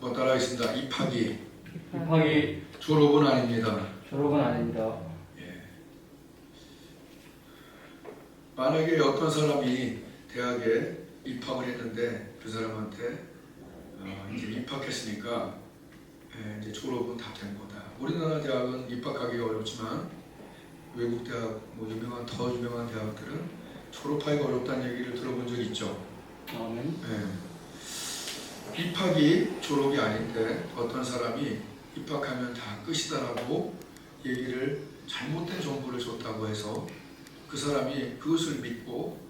뭐 따라하겠습니다. 입학이 입학이 졸업은 아닙니다. 졸업은 아닙니다. 예. 만약에 어떤 사람이 대학에 입학을 했는데 그 사람한테 이제 입학했으니까 이제 졸업은 다 된 거다. 우리나라 대학은 입학하기가 어렵지만 외국 대학, 뭐 더 유명한 대학들은 졸업하기가 어렵다는 얘기를 들어본 적 있죠. 아멘. 예. 입학이 졸업이 아닌데 어떤 사람이 입학하면 다 끝이다라고 얘기를 잘못된 정보를 줬다고 해서 그 사람이 그것을 믿고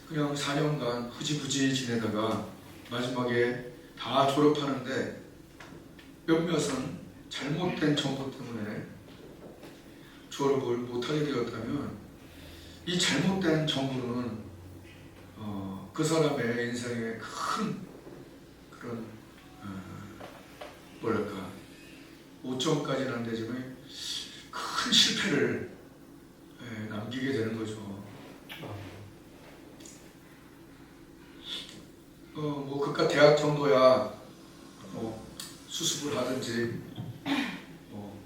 그냥 4년간 흐지부지 지내다가 마지막에 다 졸업하는데 몇몇은 잘못된 정보 때문에 졸업을 못하게 되었다면 이 잘못된 정보는 그 사람의 인생에 큰 그런 뭐랄까 5점까지는 안 되지만 큰 실패를 남기게 되는 거죠. 뭐 그깟 대학 정도야 뭐 수습을 하든지 뭐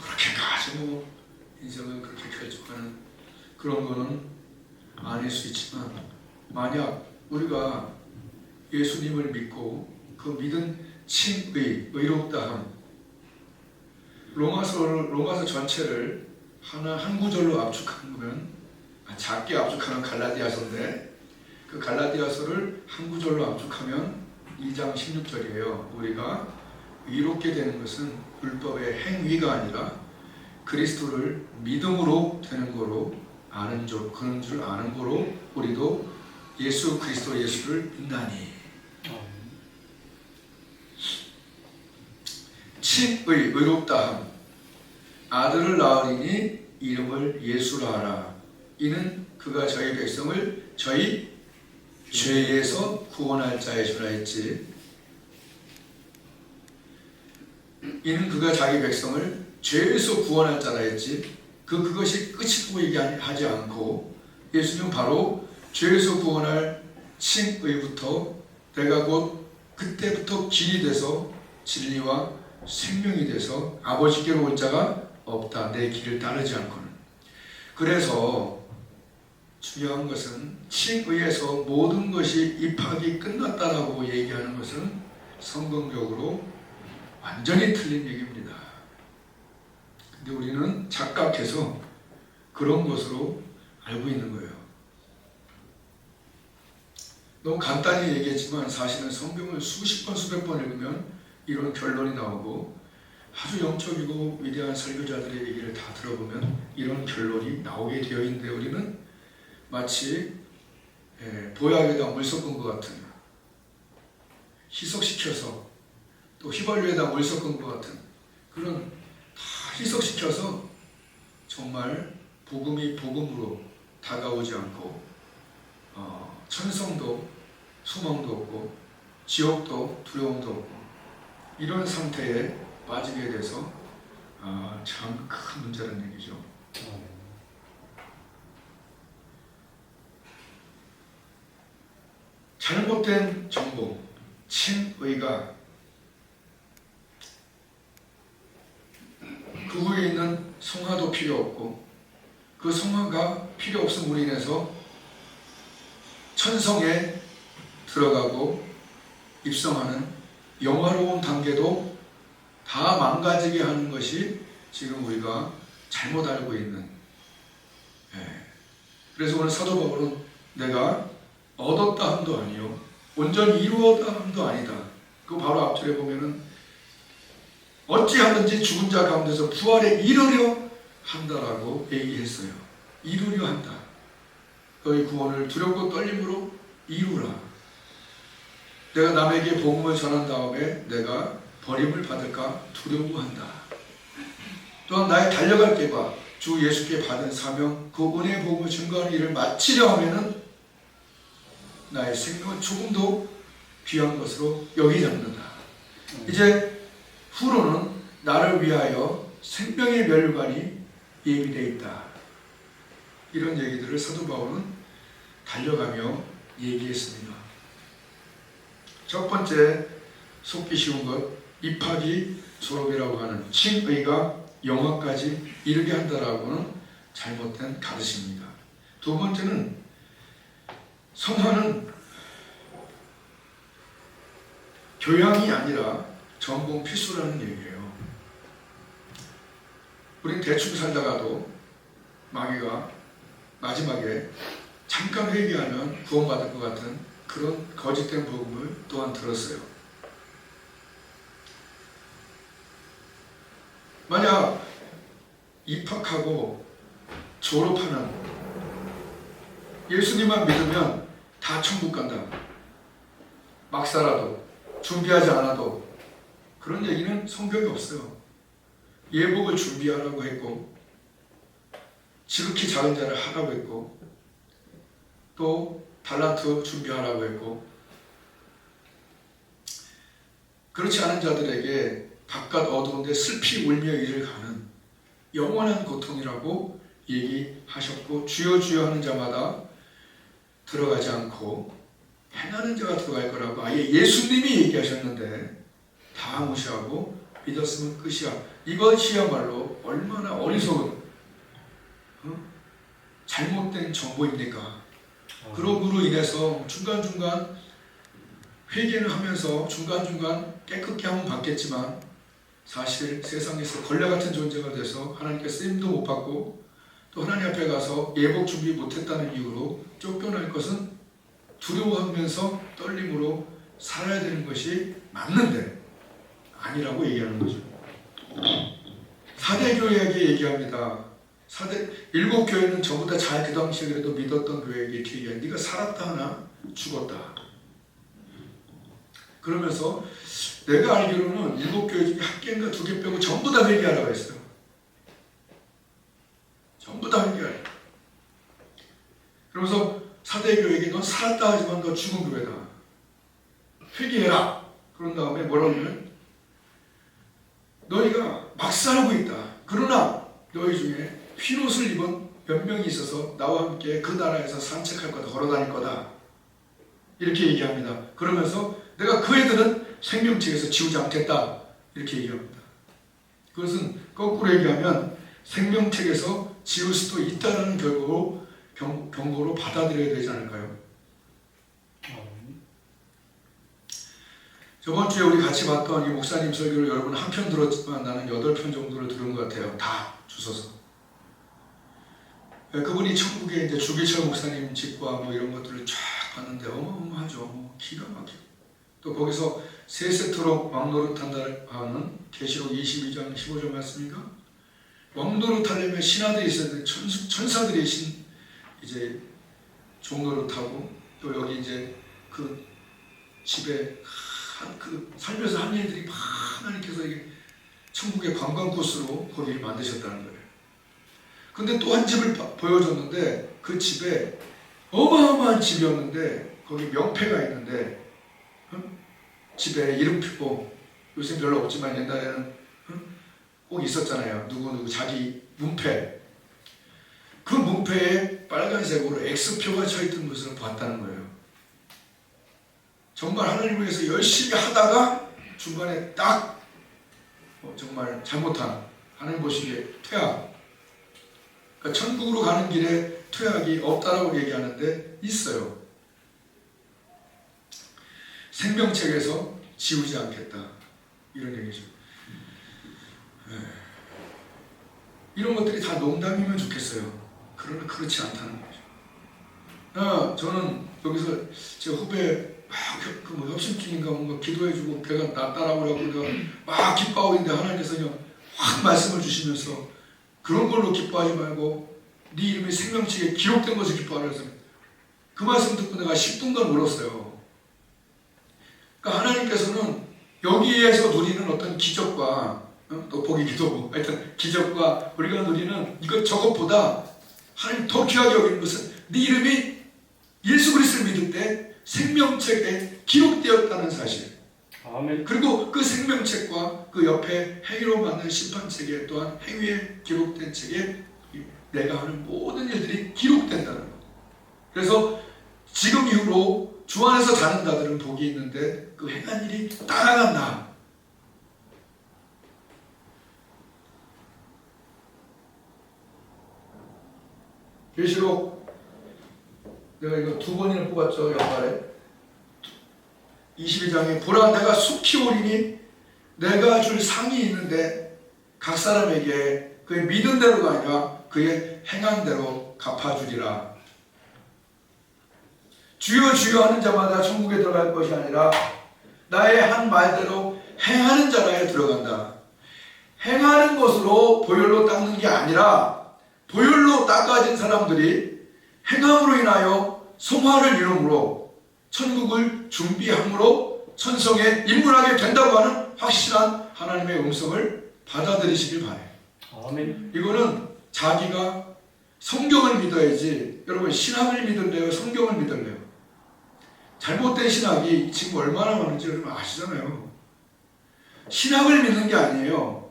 그렇게까지 뭐 인생을 그렇게 결정하는 그런 거는 아닐 수 있지만 만약 우리가 예수님을 믿고 그 믿은 칭의, 의롭다함 로마서 전체를 한 구절로 압축하는 거면 작게 압축하는 갈라디아서인데 그 갈라디아서를 한 구절로 압축하면 2장 16절이에요. 우리가 의롭게 되는 것은 율법의 행위가 아니라 그리스도를 믿음으로 되는 거로 그런 줄 아는 거로 우리도 예수 그리스도 예수를 믿나니 칭의 의롭다함 아들을 낳으리니 이름을 예수라 하라. 이는 그가 저희 백성을 저희 죄에서 구원할 자의 주라 했지. 이는 그가 자기 백성을 죄에서 구원할 자라 했지. 그것이 끝이라고 얘기하지 않고 예수님은 바로 죄에서 구원할 칭의부터 내가 곧 그때부터 길이 돼서 진리와 생명이 돼서 아버지께로 올 자가 없다. 내 길을 따르지 않고는. 그래서 중요한 것은 칭의에서 모든 것이 입학이 끝났다라고 얘기하는 것은 성경적으로 완전히 틀린 얘기입니다. 근데 우리는 착각해서 그런 것으로 알고 있는 거예요. 너무 간단히 얘기했지만 사실은 성경을 수십 번 수백 번 읽으면 이런 결론이 나오고 아주 영적이고 위대한 설교자들의 얘기를 다 들어보면 이런 결론이 나오게 되어 있는데 우리는 마치 보약에다 물 섞은 것 같은 희석시켜서 또 휘발유에다 물 섞은 것 같은 그런 다 희석시켜서 정말 복음이 복음으로 다가오지 않고 천성도 소망도 없고 지옥도 두려움도 없고 이런 상태에 빠지게 돼서 참 큰 문제라는 얘기죠. 잘못된 정보, 칭의가 그 후에 있는 성화도 필요 없고 그 성화가 필요 없음으로 인해서 천성에 들어가고 입성하는 영화로운 단계도 다 망가지게 하는 것이 지금 우리가 잘못 알고 있는 그래서 오늘 사도 바울은 내가 얻었다 함도 아니요 온전히 이루었다 함도 아니다. 그 바로 앞줄에 보면은 어찌하든지 죽은 자 가운데서 부활에 이르려 한다라고 얘기했어요. 이루려 한다. 너희 구원을 두렵고 떨림으로 이루라. 내가 남에게 복음을 전한 다음에 내가 버림을 받을까 두려워한다. 또한 나의 달려갈 길과 주 예수께 받은 사명 그 은혜의 복음을 증거하는 일을 마치려 하면은 나의 생명은 조금도 귀한 것으로 여기지 않는다. 이제 후로는 나를 위하여 생명의 멸관이 예비되어 있다. 이런 얘기들을 사도 바울은 달려가며 얘기했습니다. 첫 번째 속기 쉬운 것, 입학이 졸업이라고 하는 칭의가 영화까지 이르게 한다라고는 잘못된 가르침입니다. 두 번째는 성화는 교양이 아니라 전공 필수라는 얘기예요. 우린 대충 살다가도 마지막에 잠깐 회개하면 구원받을 것 같은 그런 거짓된 복음을 또한 들었어요. 만약 입학하고 졸업하는 예수님만 믿으면 다 천국 간다. 막 살아도 준비하지 않아도 그런 얘기는 성경에 없어요. 예복을 준비하라고 했고 지극히 작은 자를 하라고 했고 또 달란트 준비하라고 했고 그렇지 않은 자들에게 바깥 어두운데 슬피 울며 이를 가는 영원한 고통이라고 얘기하셨고 주여 주여 하는 자마다 들어가지 않고 행하는 자가 들어갈 거라고 아예 예수님이 얘기하셨는데 다 무시하고 믿었으면 끝이야. 이것이야말로 얼마나 어리석은 잘못된 정보입니까? 그러므로 인해서 중간중간 회개를 하면서 중간중간 깨끗게 하면 받겠지만 사실 세상에서 걸레 같은 존재가 돼서 하나님께 쓰임도 못 받고 또 하나님 앞에 가서 예복 준비 못했다는 이유로 쫓겨날 것은 두려워하면서 떨림으로 살아야 되는 것이 맞는데 아니라고 얘기하는 거죠. 4대 교회에게 얘기합니다. 7 교회는 전부 다 잘 그 당시에 그래도 믿었던 교회에게 이렇게 얘기해. 네가 살았다 하나 죽었다. 그러면서 내가 알기로는 7 교회 중에 한 개인가 2개 빼고 전부 다 회개하라고 했어요. 전부 다 회개하라. 그러면서 4대 교회에게 넌 살았다 하지만 너 죽은 교회다. 회개해라. 그런 다음에 뭐라고 하면 너희가 막 살고 있다. 그러나 너희 중에 흰옷을 입은 몇 명이 있어서 나와 함께 그 나라에서 산책할 거다. 걸어다닐 거다. 이렇게 얘기합니다. 그러면서 내가 그 애들은 생명책에서 지우지 않겠다. 이렇게 얘기합니다. 그것은 거꾸로 얘기하면 생명책에서 지울 수도 있다는 결과로 경고로 받아들여야 되지 않을까요? 저번 주에 우리 같이 봤던 이 목사님 설교를 여러분 한 편 들었지만 나는 8편 정도를 들은 것 같아요. 다 주워서. 그분이 천국에 이제 주기철 목사님 집과 뭐 이런 것들을 쫙 봤는데 어마어마하죠. 기가 막히고. 또 거기서 3세트로 왕노릇한다 하는 계시록 22장 15절 말씀인가? 왕노릇하려면 신하들이 있었는데 천사들이 이제 종노릇하고 또 여기 이제 그 집에 살면서 한 일들이 하나님께서 이게 천국의 관광 코스로 거기를 만드셨다는 거예요. 근데 또 한 집을 보여줬는데 그 집에 어마어마한 집이었는데 거기 명패가 있는데 집에 이름표 요새 별로 없지만 옛날에는 꼭 있었잖아요. 누구 자기 문패. 그 문패에 빨간색으로 X표가 쳐있던 것을 봤다는 거예요. 정말 하나님을 위해서 열심히 하다가 중간에 딱 정말 잘못한 하나님 보시기에 퇴학. 그러니까 천국으로 가는 길에 퇴학이 없다라고 얘기하는데 있어요. 생명책에서 지우지 않겠다. 이런 얘기죠. 이런 것들이 다 농담이면 좋겠어요. 그러나 그렇지 않다는 거죠. 저는 여기서 제 후배 막 협심증인가 뭔가 기도해주고 걔가 낫다라고 하고 내가 막 기뻐하고 있는데 하나님께서 그냥 확 말씀을 주시면서 그런 걸로 기뻐하지 말고 네 이름이 생명책에 기록된 것을 기뻐하라 해서 그 말씀 듣고 내가 10분간 울었어요. 그러니까 하나님께서는 여기에서 누리는 어떤 기적과 또 복이 기도고 하여튼 기적과 우리가 누리는 이것 저것보다 하나님 더 귀하게 여기는 것은 네 이름이 예수 그리스도를 믿을 때 생명책에 기록되었다는 사실. 아멘. 그리고 그 생명책과 그 옆에 행위로 만든 심판책에 또한 행위에 기록된 책에 내가 하는 모든 일들이 기록된다는 것. 그래서 지금 이후로 주 안에서 사는 자들은 복이 있는데 그 행한 일이 따라간 나. 계시록 내가 이거 2번이나 뽑았죠. 연말에 22장에 보라 내가 속히 오리니 내가 줄 상이 있는데 각 사람에게 그의 믿은 대로가 아니라 그의 행한 대로 갚아주리라. 주여 주여 하는 자마다 천국에 들어갈 것이 아니라 나의 한 말대로 행하는 자라에 들어간다. 행하는 것으로 보혈로 닦는 게 아니라 보혈로 닦아진 사람들이 행함으로 인하여 성화를 이루므로 천국을 준비함으로 천성에 입문하게 된다고 하는 확실한 하나님의 음성을 받아들이시길 바래요. 아멘. 이거는 자기가 성경을 믿어야지. 여러분 신학을 믿을래요? 성경을 믿을래요? 잘못된 신학이 지금 얼마나 많은지 여러분 아시잖아요. 신학을 믿는 게 아니에요.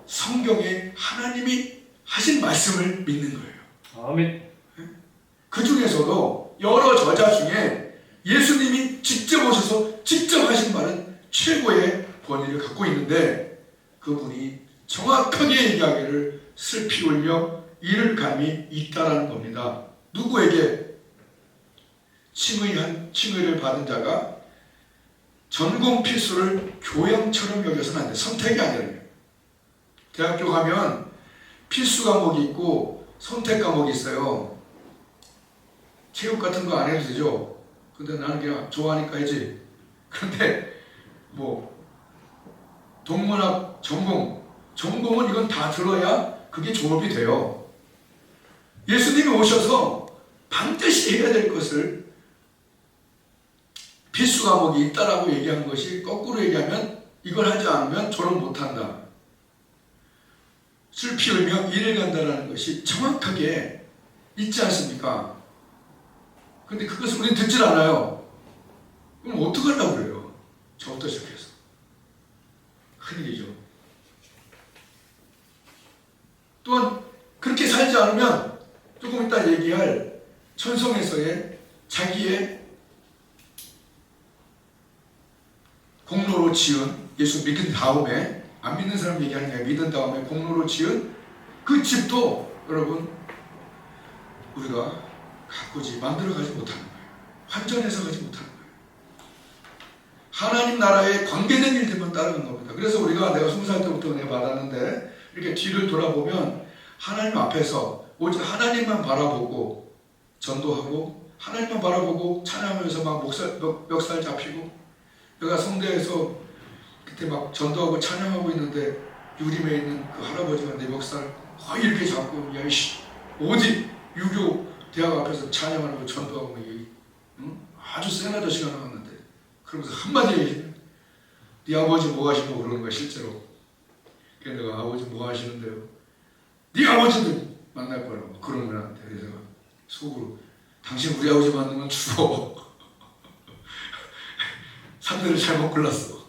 성경에 하나님이 하신 말씀을 믿는 거예요. 아멘. 그 중에서도 여러 저자 중에 예수님이 직접 오셔서 직접 하신 말은 최고의 권위를 갖고 있는데 그분이 정확하게 얘기하기를 슬피 울며 이를 감이 있다라는 겁니다. 누구에게? 칭의를 받은 자가 전공 필수를 교양처럼 여겨서는 안 돼. 선택이 아니라. 대학교 가면 필수 과목이 있고 선택 과목이 있어요. 체육 같은 거 안 해도 되죠. 근데 나는 그냥 좋아하니까 해지. 그런데 뭐 동문학 전공은 이건 다 들어야 그게 졸업이 돼요. 예수님이 오셔서 반드시 해야 될 것을 필수 과목이 있다라고 얘기한 것이 거꾸로 얘기하면 이걸 하지 않으면 졸업 못한다. 슬피 울며 이를 간다라는 것이 정확하게 있지 않습니까? 근데 그것을 우리는 듣질 않아요. 그럼 어떡하려고 그래요? 저부터 시작해서. 큰일이죠. 또한 그렇게 살지 않으면 조금 이따 얘기할 천성에서의 자기의 공로로 지은 예수 믿은 다음에 안 믿는 사람 얘기하는 게 믿은 다음에 공로로 지은 그 집도 여러분 우리가 가꾸지 만들어가지 못하는 거예요. 환전해서 가지 못하는 거예요. 하나님 나라에 관계된 일들만 따르는 겁니다. 그래서 내가 20살 때부터 은혜 받았는데 이렇게 뒤를 돌아보면 하나님 앞에서 오직 하나님만 바라보고 전도하고 하나님만 바라보고 찬양하면서 막 멱살 잡히고 내가 성대에서 그때 막 전도하고 찬양하고 있는데 유림에 있는 그 할아버지가 내 멱살 거의 이렇게 잡고 야이씨 어디 유교 대학 앞에서 찬양하고 전도하고 응? 아주 센 아저씨가 나왔는데 그러면서 한마디 얘기해. 네 아버지 뭐 하시냐고 그러는 거야 실제로. 그래서 내가 아버지 뭐 하시는데요? 네 아버지도 만날 거라고 그러는 거야 나한테. 그래서 내가 속으로 당신 우리 아버지 만나면 죽어. 상대를 잘못 골랐어.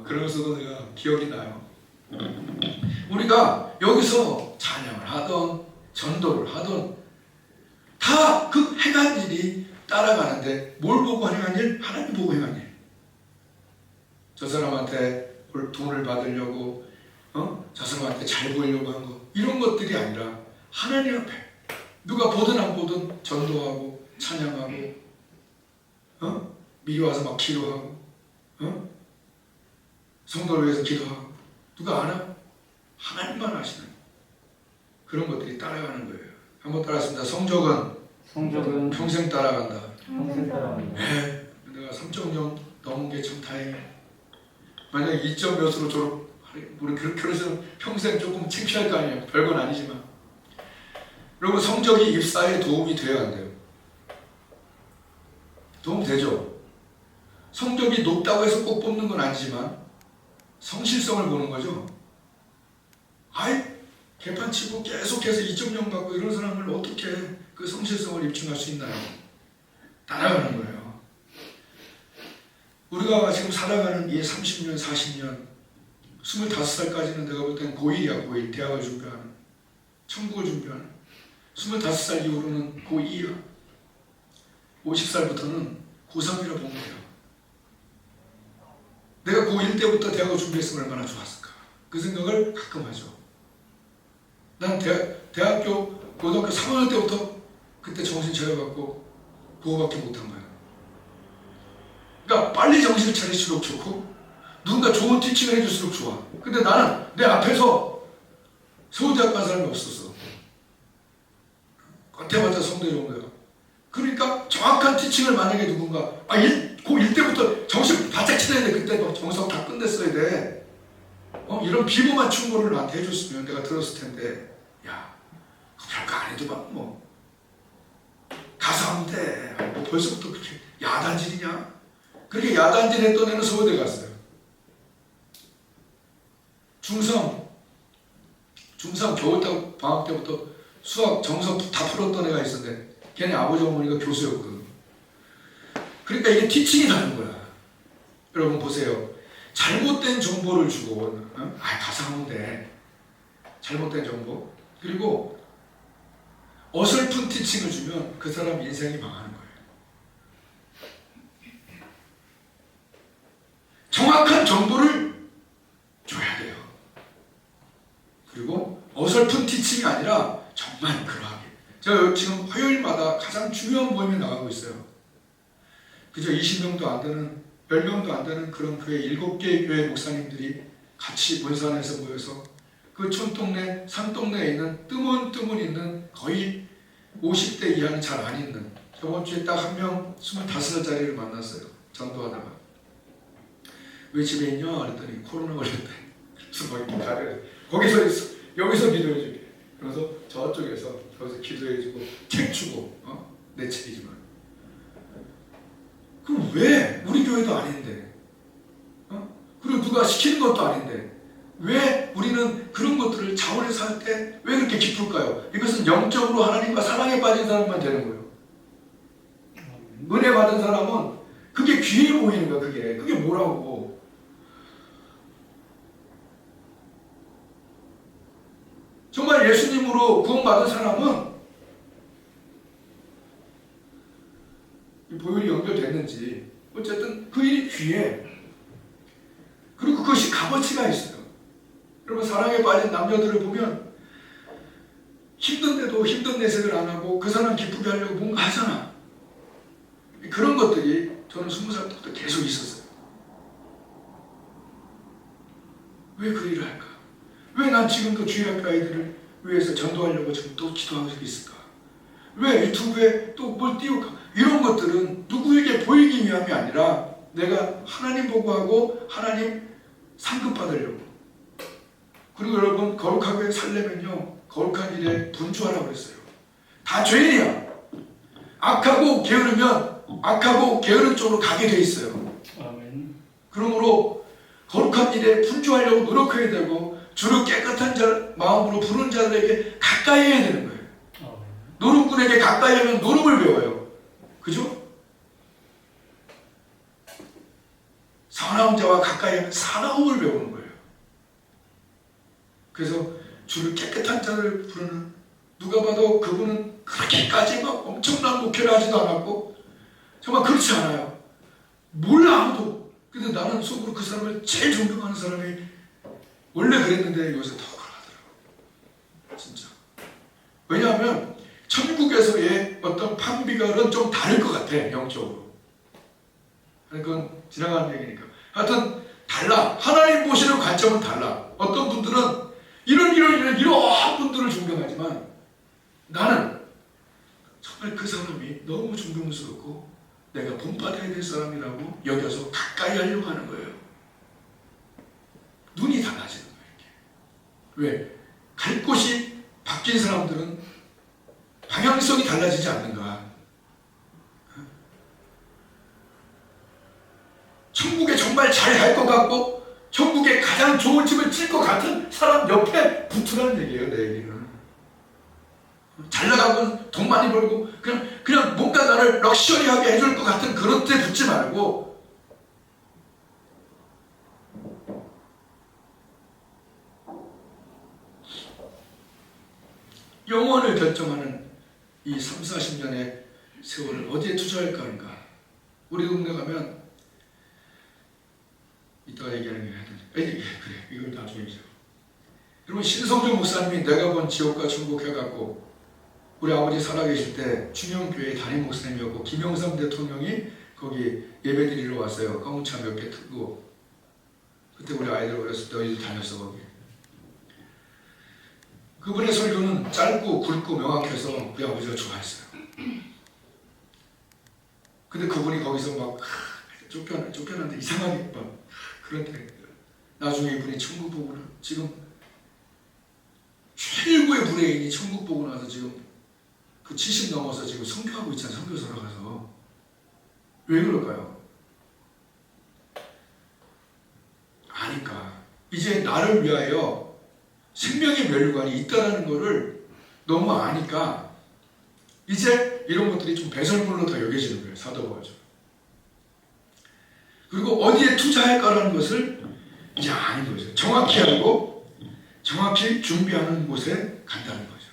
그러면서도 내가 기억이 나요. 우리가 여기서 찬양을 하던 전도를 하던 다 그 행한 일이 따라가는데 뭘 보고 행한 일? 하나님 보고 행한 일. 저 사람한테 돈을 받으려고 저 사람한테 잘 보이려고 한 거 이런 것들이 아니라 하나님 앞에 누가 보든 안 보든 전도하고 찬양하고 미리 와서 막 기도하고 성도를 위해서 기도하고 누가 아나? 하나님만 아시는 그런 것들이 따라가는 거예요. 한번 따라했습니다. 성적은 평생 따라간다. 평생 따라간다. 네. 내가 3.0 넘은 게 참 다행이에요. 만약에 2점 몇으로 졸업 우리 그래서 평생 조금 창피할 거 아니에요. 별건 아니지만 여러분 성적이 입사에 도움이 돼야 안 돼요. 도움 되죠. 성적이 높다고 해서 꼭 뽑는 건 아니지만 성실성을 보는 거죠. 개판 치고 계속해서 2.0 갖고 이런 사람을 어떻게 그 성실성을 입증할 수 있나요? 따라가는 거예요. 우리가 지금 살아가는 이 30년, 40년 25살까지는 내가 볼 땐 고1이야. 고1 대학을 준비하는 천국을 준비하는 25살 이후로는 고2야. 50살부터는 고3이라 본 거예요. 내가 고1 때부터 대학을 준비했으면 얼마나 좋았을까. 그 생각을 가끔 하죠. 난 대학교, 고등학교 3학년 때부터 그때 정신 차려갖고 그거밖에 못한 거야. 그러니까 빨리 정신을 차릴수록 좋고 누군가 좋은 티칭을 해줄수록 좋아. 근데 나는 내 앞에서 서울대학 간 사람이 없었어. 겉에마자 성대 좋은 거야. 그러니까 정확한 티칭을 만약에 누군가 고1 때부터 정신 바짝 차려야 돼. 그때 막 정석 다 끝냈어야 돼. 이런 비범한 충고를 나한테 해줬으면 내가 들었을 텐데, 야, 별거 안 해도 뭐 가서 하면 돼. 뭐 벌써부터 그렇게 야단질이냐? 그렇게 야단질 했던 애는 서울대 갔어요. 중3 겨울 방학 때부터 수학 정석 다 풀었던 애가 있었는데 걔네 아버지 어머니가 교수였거든. 그러니까 이게 티칭이 다른 거야. 여러분 보세요. 잘못된 정보를 주고 가서 하면 돼. 잘못된 정보. 그리고 어설픈 티칭을 주면 그 사람 인생이 망하는 거예요. 정확한 정보를 줘야 돼요. 그리고 어설픈 티칭이 아니라 정말 그러하게. 제가 지금 화요일마다 가장 중요한 모임에 나가고 있어요. 그저 20명도 안 되는, 10명도 안 되는 그런 교회 7개 교회 목사님들이 같이 문산에서 모여서 그 촌동네, 산동네에 있는 뜨문 있는 거의 50대 이하는 잘 안 있는, 저번 주에 딱 한 명 25살짜리를 만났어요. 전도하다가. 왜 집에 있냐? 그랬더니 코로나 걸렸대. 그래서 막 이렇게 가려. 거기서 있어. 여기서 기도해주게. 그래서 저쪽에서 거기서 기도해주고 책 주고 내 책이지만. 그럼 왜? 우리 교회도 아닌데. 그리고 누가 시키는 것도 아닌데. 왜 우리는 그런 것들을 자원해서 할 때 왜 그렇게 기쁠까요? 이것은 영적으로 하나님과 사랑에 빠진 사람만 되는 거예요. 은혜 받은 사람은 그게 귀해 보이는 거야. 그게 뭐라고. 정말 예수님으로 구원받은 사람은 보혈이 연결됐는지 어쨌든 그 일이 귀해. 그리고 그것이 값어치가 있어요. 여러분 사랑에 빠진 남녀들을 보면 힘든데도 힘든 내색을 안 하고 그 사람 기쁘게 하려고 뭔가 하잖아. 그런 것들이 저는 20살 때부터 계속 있었어요. 왜 그 일을 할까? 왜 난 지금도 주일학교 아이들을 위해서 전도하려고 지금 또 기도하고 있을까? 왜 유튜브에 또 뭘 띄울까? 이런 것들은 누구에게 보이기 위함이 아니라 내가 하나님 보고 하고 하나님 상급 받으려고. 그리고 여러분 거룩하게 살려면요 거룩한 일에 분주하라고 그랬어요. 다 죄인이야. 악하고 게으르면 악하고 게으른 쪽으로 가게 돼 있어요. 아멘. 그러므로 거룩한 일에 분주하려고 노력해야 되고 주를 깨끗한 마음으로 부르는 자들에게 가까이 해야 되는 거예요. 노름꾼에게 가까이 하면 노름을 배워요. 그죠? 사나운 자와 가까이 하면 사나움을 배우는 거예요. 그래서 주를 깨끗한 자를 부르는, 누가 봐도 그분은 그렇게까지 막 엄청난 목회를 하지도 않았고 정말 그렇지 않아요. 몰라 아무도. 근데 나는 속으로 그 사람을 제일 존경하는 사람이 원래 그랬는데 요새 더 그러더라고. 진짜. 왜냐하면 천국에서의 어떤 판비결은 좀 다를 것 같아. 영적으로. 그건 지나가는 얘기니까. 하여튼 달라. 하나님 보시는 관점은 달라. 어떤 분들은 이런 분들을 존경하지만 나는 정말 그 사람이 너무 존경스럽고 내가 본받아야 될 사람이라고 여겨서 가까이 하려고 하는 거예요. 눈이 달라지는 거예요. 이렇게. 왜? 갈 곳이 바뀐 사람들은 방향성이 달라지지 않는가. 천국에 정말 잘 갈 것 같고 천국에 가장 좋은 집을 질 것 같은 사람 옆에 붙으라는 얘기예요. 내 얘기는. 잘 나가고 돈 많이 벌고 그냥 뭔가 나를 럭셔리하게 해줄 것 같은 그런 데 붙지 말고 영원을 결정하는 이 30, 40년의 세월을 어디에 투자할까 하는가. 우리 동네 가면 이따가 얘기하는 게 해야 되는데 그래 이걸 나중에 얘기하자. 여러분 신성조 목사님이 내가 본 지옥과 천국 해갖고 우리 아버지 살아계실 때 중형교회 담임 목사님이었고 김영삼 대통령이 거기 예배드리러 왔어요. 가운차 몇 개 틀고. 그때 우리 아이들 어렸을 때 너희도 다녔어 거기. 그분의 설교는 짧고 굵고 명확해서 우리 아버지가 좋아했어요. 근데 그분이 거기서 막 쫓겨났는데 이상하게 막 그런데 나중에 이분이 천국 보고 지금 최고의 브레인이 천국 보고 나서 지금 그 70 넘어서 지금 선교하고 있잖아요. 선교소로 가서. 왜 그럴까요? 아니까 이제 나를 위하여 생명의 멸류관이 있다는 것을 너무 아니까 이제 이런 것들이 좀 배설물로 더 여겨지는 거예요. 사도바울처럼. 그리고 어디에 투자할까라는 것을 이제 아는 거죠. 정확히 알고 정확히 준비하는 곳에 간다는 거죠.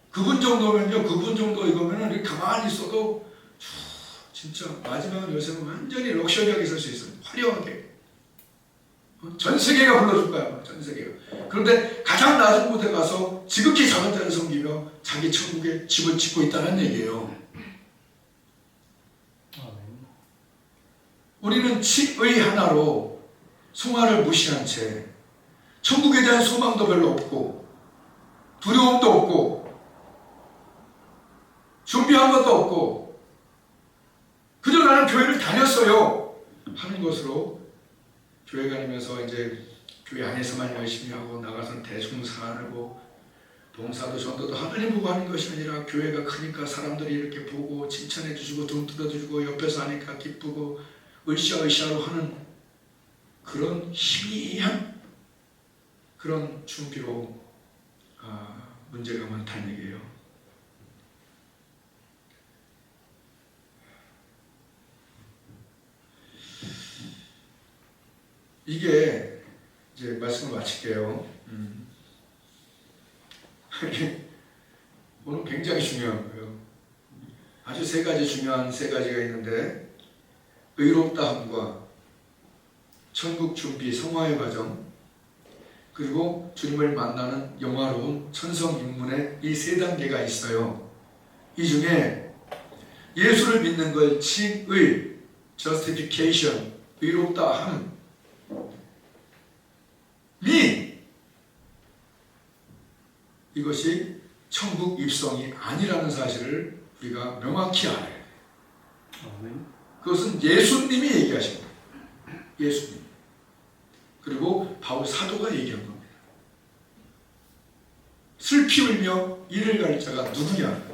그분 정도면요. 그분 정도 이거면은 이렇게 가만히 있어도 진짜 마지막 요새는 완전히 럭셔리하게 살 수 있어요. 화려하게. 전 세계가 불러줄 거야. 전 세계가. 그런데 가장 낮은 곳에 가서 지극히 작은 자를 섬기며 자기 천국에 집을 짓고 있다는 얘기예요. 우리는 칙의 하나로 송아를 무시한 채 천국에 대한 소망도 별로 없고 두려움도 없고 준비한 것도 없고 그저 나는 교회를 다녔어요 하는 것으로 교회 다니면서 이제 교회 안에서만 열심히 하고 나가서는 대중사하고 봉사도 전도도 하나님 보고 하는 것이 아니라 교회가 크니까 사람들이 이렇게 보고 칭찬해 주시고 돈 뜯어주고 옆에서 하니까 기쁘고 으쌰으쌰로 하는 그런 희미한 그런 준비로 문제가 많다는 얘기예요. 이게 이제 말씀을 마칠게요. 오늘 굉장히 중요한 거예요. 아주 세 가지 중요한 세 가지가 있는데 의롭다함과 천국 준비 성화의 과정 그리고 주님을 만나는 영화로운 천성 입문의 이 세 단계가 있어요. 이 중에 예수를 믿는 걸 칭의 justification 의롭다함 이것이 천국 입성이 아니라는 사실을 우리가 명확히 알아야 돼요. 그것은 예수님이 얘기하신 거예요. 예수님. 그리고 바울 사도가 얘기한 겁니다. 슬피 울며 이를 갈 자가 누구냐?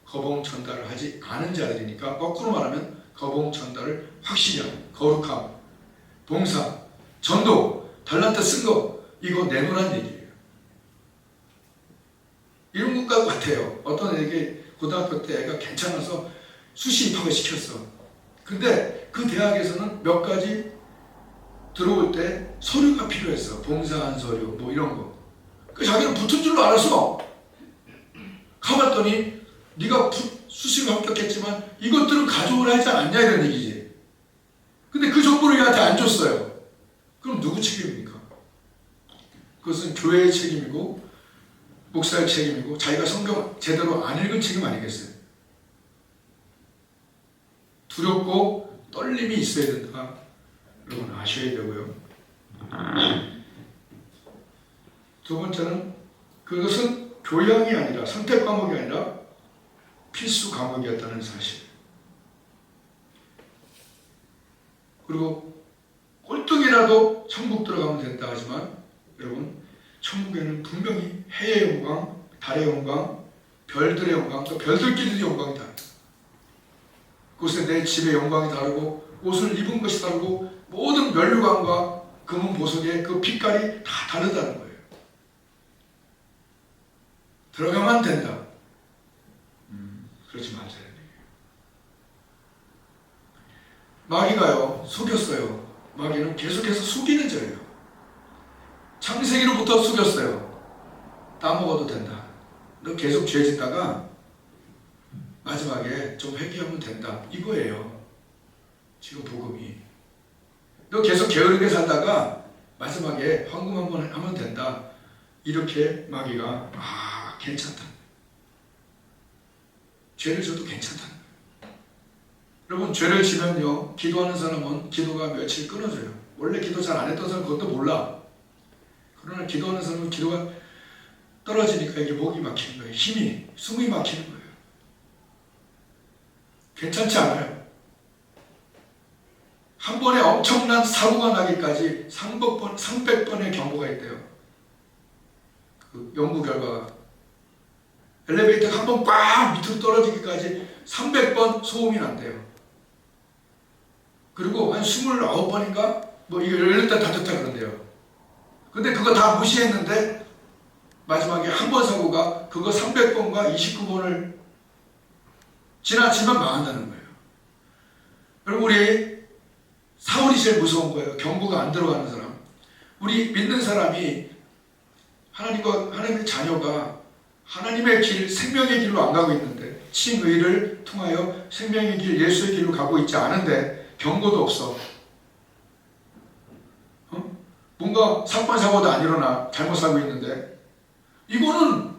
거봉 전달을 하지 않은 자들이니까 거꾸로 말하면 거봉 전달을 확실히 하는 거룩함, 봉사, 전도, 달란트 쓴 거 이거 내놓으란 얘기예요. 이런 것과 같아요. 어떤 애에게 고등학교 때 애가 괜찮아서 수시 입학을 시켰어. 근데 그 대학에서는 몇 가지 들어올 때 서류가 필요했어. 봉사한 서류 뭐 이런 거. 그 자기는 붙은 줄로 알았어. 가봤더니 네가 수시로 합격했지만 이것들은 가져오라 하지 않냐 이런 얘기지. 근데 그 정보를 얘한테 안 줬어요. 그럼 누구 책임입니까? 그것은 교회의 책임이고 목사의 책임이고 자기가 성경 제대로 안 읽은 책임 아니겠어요? 두렵고 떨림이 있어야 된다. 여러분 아셔야 되고요. 두 번째는 그것은 교양이 아니라 선택 과목이 아니라 필수 과목이었다는 사실. 그리고 꼴등이라도 천국 들어가면 된다 하지만 여러분 천국에는 분명히 해의 영광, 달의 영광, 별들의 영광, 또 별들끼리의 영광이 다르다. 그곳에 내 집의 영광이 다르고 옷을 입은 것이 다르고 모든 면류관과 금은 보석의 그 빛깔이 다 다르다는 거예요. 들어가면 된다. 그러지 말자는 얘기예요. 마귀가요 속였어요. 마귀는 계속해서 속이는 자예요. 창세기로부터 속였어요. 따먹어도 된다. 너 계속 죄 짓다가 마지막에 좀 회개하면 된다. 이거예요. 지금 복음이. 너 계속 게으르게 살다가 마지막에 헌금 한번 하면 된다. 이렇게 마귀가 괜찮다. 죄를 져도 괜찮다. 여러분, 죄를 지면요, 기도하는 사람은 기도가 며칠 끊어져요. 원래 기도 잘 안 했던 사람은 그것도 몰라. 그러나 기도하는 사람은 기도가 떨어지니까 이게 목이 막히는 거예요. 힘이, 숨이 막히는 거예요. 괜찮지 않아요. 한 번에 엄청난 사고가 나기까지 300번의 경고가 있대요. 그 연구 결과가. 엘리베이터가 한 번 꽉 밑으로 떨어지기까지 300번 소음이 난대요. 그리고 한 29번인가? 뭐 이거 열렸다 닫혔다 그런대요. 근데 그거 다 무시했는데 마지막에 한 번 사고가 그거 300번과 29번을 지나치면 망한다는 거예요. 그리고 우리 사울이 제일 무서운 거예요. 경고가 안 들어가는 사람. 우리 믿는 사람이 하나님의 자녀가 하나님의 길, 생명의 길로 안 가고 있는데 칭의를 통하여 생명의 길, 예수의 길로 가고 있지 않은데 경고도 없어. 뭔가 사건 사고도 안 일어나 잘못 살고 있는데 이거는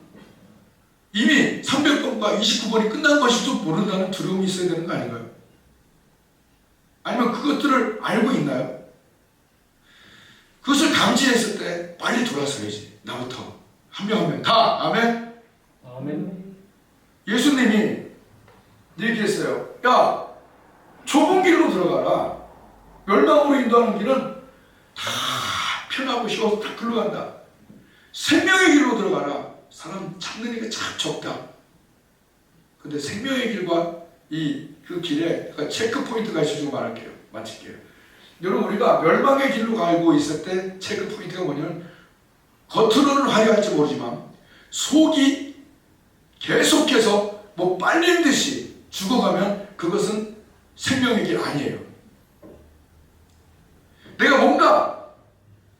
이미 300번과 29번이 끝난 것일지도 모른다는 두려움이 있어야 되는 거 아닌가요? 아니면 그것들을 알고 있나요? 그것을 감지했을 때 빨리 돌아서야지. 나부터 한 명 한 명 다. 아멘. 아멘. 예수님이 얘기했어요. 야, 좁은 길로 들어가라. 멸망으로 인도하는 길은 다 편하고 쉬워서 다 글로 간다. 생명의 길로 들어가라. 사람 찾는 이가 참 적다. 근데 생명의 길과 그 길에 체크 포인트가 있어서 말할게요. 마칠게요. 여러분, 우리가 멸망의 길로 가고 있을 때 체크 포인트가 뭐냐면 겉으로는 화려할지 모르지만 속이 계속해서 뭐 빨린 듯이 죽어가면 그것은 생명의 길 아니에요. 내가 뭔가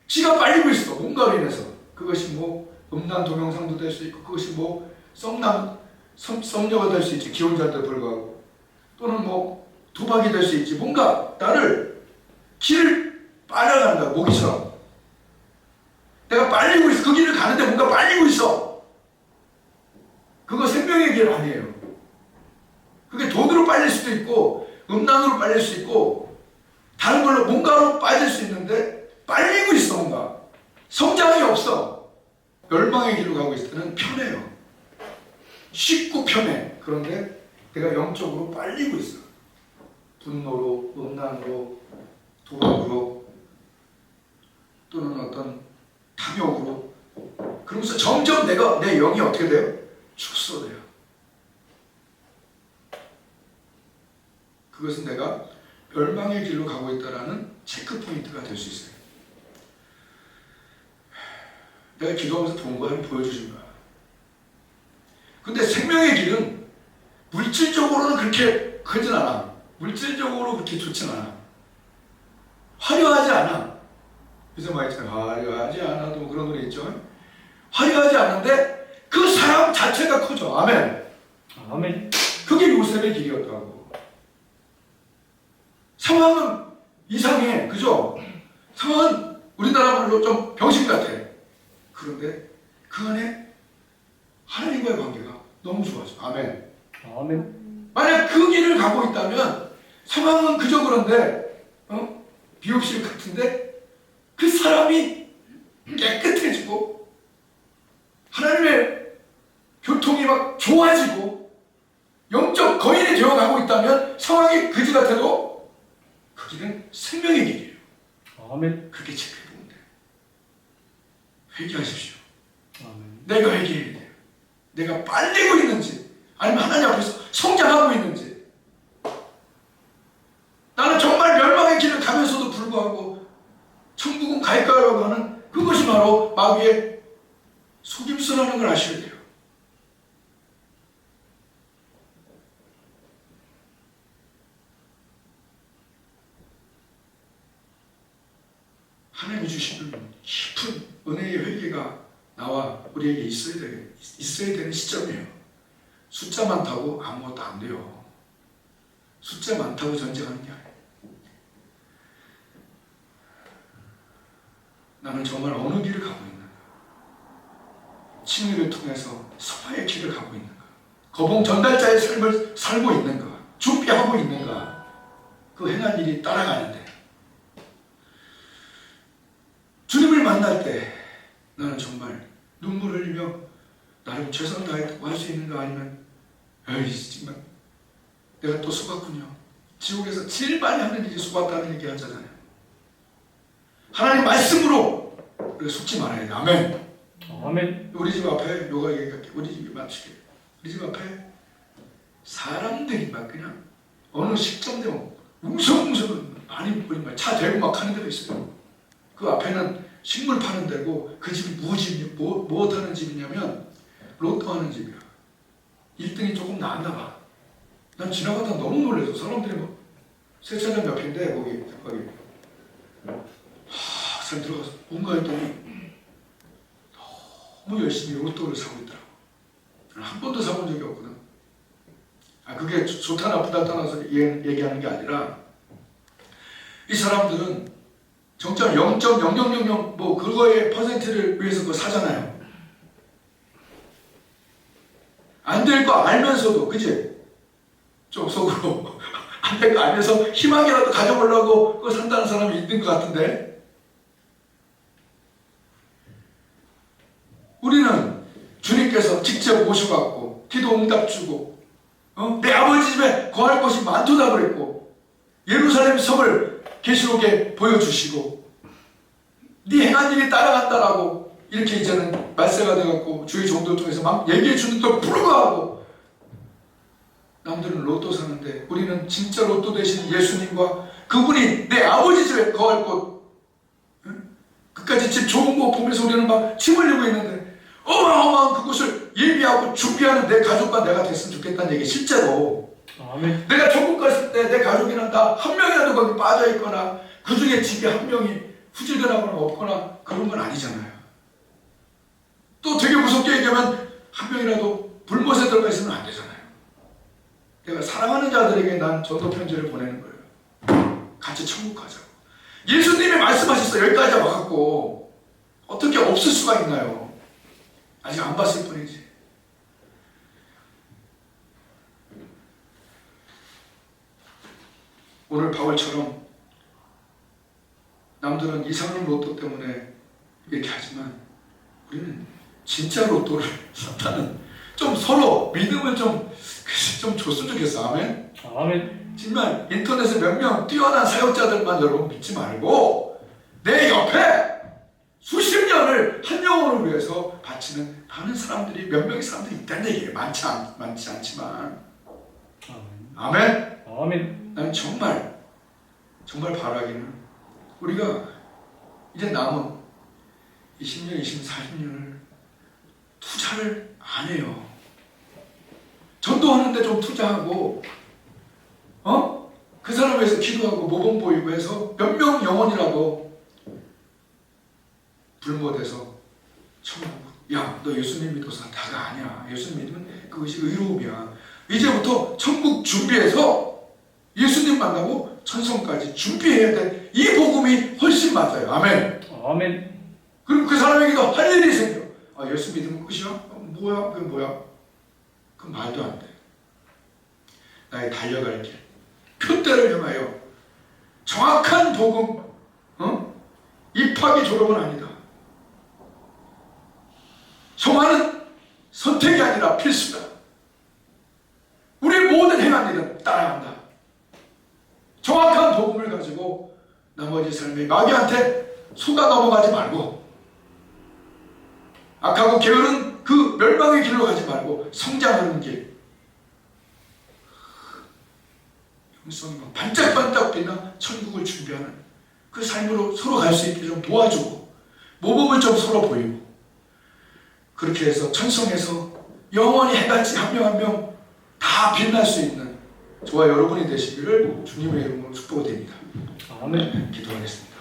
지가 빨리고 있어. 뭔가로 인해서. 그것이 뭐 음란 동영상도 될 수 있고 그것이 뭐 썸녀가 될 수 있지. 기혼자한테 불구하고. 또는 뭐 도박이 될 수 있지. 뭔가 나를 길을 빨아가는 거야. 모기처럼. 내가 빨리고 있어. 그 길을 가는데 뭔가 빨리고 있어. 그거 생명의 길 아니에요. 그게 돈으로 빨릴 수도 있고 음란으로 빨릴 수 있고 다른 걸로 뭔가로 빠질 수 있는데 빨리고 있어. 뭔가 성장이 없어. 멸망의 길로 가고 있을 때는 편해요. 쉽고 편해. 그런데 내가 영적으로 빨리고 있어. 분노로, 음란으로, 도박으로, 또는 어떤 탐욕으로. 그러면서 점점 내 영이 어떻게 돼요? 축소돼요. 그것은 내가 멸망의 길로 가고 있다는 체크포인트가 될 수 있어요. 내가 기도하면서 본 거를 보여주신 거야. 근데 생명의 길은 물질적으로는 그렇게 크진 않아. 물질적으로 그렇게 좋진 않아. 화려하지 않아. 요새 막 있잖아요. 화려하지 않아도 그런 노래 있죠. 화려하지 않은데 그 사람 자체가 커져. 아멘. 아멘. 그게 요셉의 길이었다고. 상황은 이상해. 그죠? 상황은 우리나라 말로 좀 병신 같아. 그런데 그 안에 하나님과의 관계가 너무 좋아져. 아멘. 아멘. 만약 그 길을 가고 있다면 상황은 그저 그런데 비옥실 같은데 그 사람이 깨끗해지고 하나님의 교통이 막 좋아지고 영적 거인이 되어가고 있다면 상황이 그지 같아도 그 길은 생명의 길이에요. 아멘. 그렇게 체크해보면 돼요. 회개하십시오. 아멘. 내가 회개해야 돼요. 내가 빨리고 있는지 아니면 하나님 앞에서 성장하고 있는지. 나는 정말 멸망의 길을 가면서도 불구하고 천국은 갈까라고 하는 그것이 바로 마귀의 속임수라는 걸 아셔야 돼요. 하나님이 주시는 깊은 은혜의 회개가 나와 우리에게 있어야 되는 시점이에요. 숫자 많다고 아무것도 안 돼요. 숫자 많다고 전쟁하는 게 아니에요. 나는 정말 어느 길을 가고 있는가? 칭의를 통해서 소화의 길을 가고 있는가? 거봉 전달자의 삶을 살고 있는가? 준비하고 있는가? 그 행한 일이 따라가는데 주님을 만날 때 나는 정말 눈물을 흘리며 나름 최선을 다했다고 할 수 있는가? 아니면 에이 정말 내가 또 속았군요. 지옥에서 제일 많이 하는 일이 속았다는 얘기 하잖아요. 하나님 말씀으로 우리가 속지 말아야 돼. 아멘. 아멘. 우리 집 앞에 요가 얘기할게. 우리 집이 맞추게. 우리 집 앞에 사람들이 막 그냥 어느 시점 되면 웅성웅성 많이 막 차 대고 막 하는 데가 있어요. 그 앞에는 식물 파는 데고 그 집이 무엇 하는 집이냐면 로또 하는 집이야. 1등이 조금 나왔나 봐. 난 지나가다 너무 놀라서 사람들이 막 세차장 옆인데 거기 사람 들어가서 뭔가 했더니 너무 열심히 로또를 사고 있더라고. 한 번도 사본 적이 없거든. 그게 좋다 나쁘다 떠나서 얘기하는 게 아니라 이 사람들은 정점 0.0000 뭐 그거의 퍼센트를 위해서 그거 사잖아요. 안 될 거 알면서도 그치? 좀 속으로 안 될 거 알면서 희망이라도 가져보려고 그거 산다는 사람이 있는 것 같은데 우리는 주님께서 직접 모셔갖고 기도 응답 주고 내 아버지 집에 거할 곳이 많도다 그랬고 예루살렘 성을 계시록에 보여주시고 네 행한 일이 따라간다라고 이렇게 이제는 말세가 돼갖고 주의 종도를 통해서 막 얘기해 주는데도 불구하고 남들은 로또 사는데 우리는 진짜 로또 대신 예수님과 그분이 내 아버지 집에 거할 곳 그까지 집 좋은 거 보면서 우리는 막 침 흘리고 있는데 어마어마한 그곳을 예비하고 준비하는 내 가족과 내가 됐으면 좋겠다는 얘기. 실제로 아멘. 내가 천국 갔을 때 내 가족이랑 다 한 명이라도 거기 빠져있거나 그 중에 집이 한 명이 후질근하거나 없거나 그런 건 아니잖아요. 또 되게 무섭게 얘기하면 한 명이라도 불못에 들어가 있으면 안 되잖아요. 내가 사랑하는 자들에게 난 전도 편지를 보내는 거예요. 같이 천국 가자고. 예수님이 말씀하셨어요. 여기까지 와갖고 어떻게 없을 수가 있나요? 아직 안 봤을 뿐이지. 오늘 바울처럼 남들은 이상한 로또 때문에 이렇게 하지만 우리는 진짜 로또를 샀다는 좀 서로 믿음을 좀 줬으면 좋겠어. 아멘. 아멘. 정말 인터넷에 몇 명 뛰어난 사역자들만 여러분 믿지 말고 내 옆에 수십 년을 한 영혼을 위해서 바치는 많은 사람들이 몇 명의 사람들이 있다는 얘기예요. 많지 않지만. 아멘. 아멘. 나는 정말 바라기는 우리가 이제 남은 20년, 20년, 40년을 투자를 안 해요. 전도하는데 좀 투자하고 그 사람 위해서 기도하고 모범 보이고 해서 몇 명 영혼이라도 불못해서 천국. 야, 너 예수님 믿어서 다가 아니야. 예수님 믿으면 그것이 의로움이야. 이제부터 천국 준비해서 예수님 만나고 천성까지 준비해야 돼. 이 복음이 훨씬 맞아요. 아멘. 아멘. 그럼 그 사람에게도 할 일이 생겨. 예수 믿으면 끝이야? 뭐야? 그게 뭐야? 그건 말도 안 돼. 나의 달려갈 길, 표대를 향하여 정확한 복음, 입학이 졸업은 아니다. 성화는 선택이 아니라 필수다. 우리 모든 행한 일은 따라간다. 정확한 복음을 가지고 나머지 삶의 마귀한테 속아 넘어가지 말고 악하고 게으른 그 멸망의 길로 가지 말고 성장하는 길, 영성이 반짝반짝 빛나 천국을 준비하는 그 삶으로 서로 갈 수 있게 좀 도와주고 모범을 좀 서로 보이고 그렇게 해서 천성에서 영원히 해같이 한 명 한 명 다 빛날 수 있는 저와 여러분이 되시기를 주님의 이름으로 축복드립니다. 아멘. 기도하겠습니다.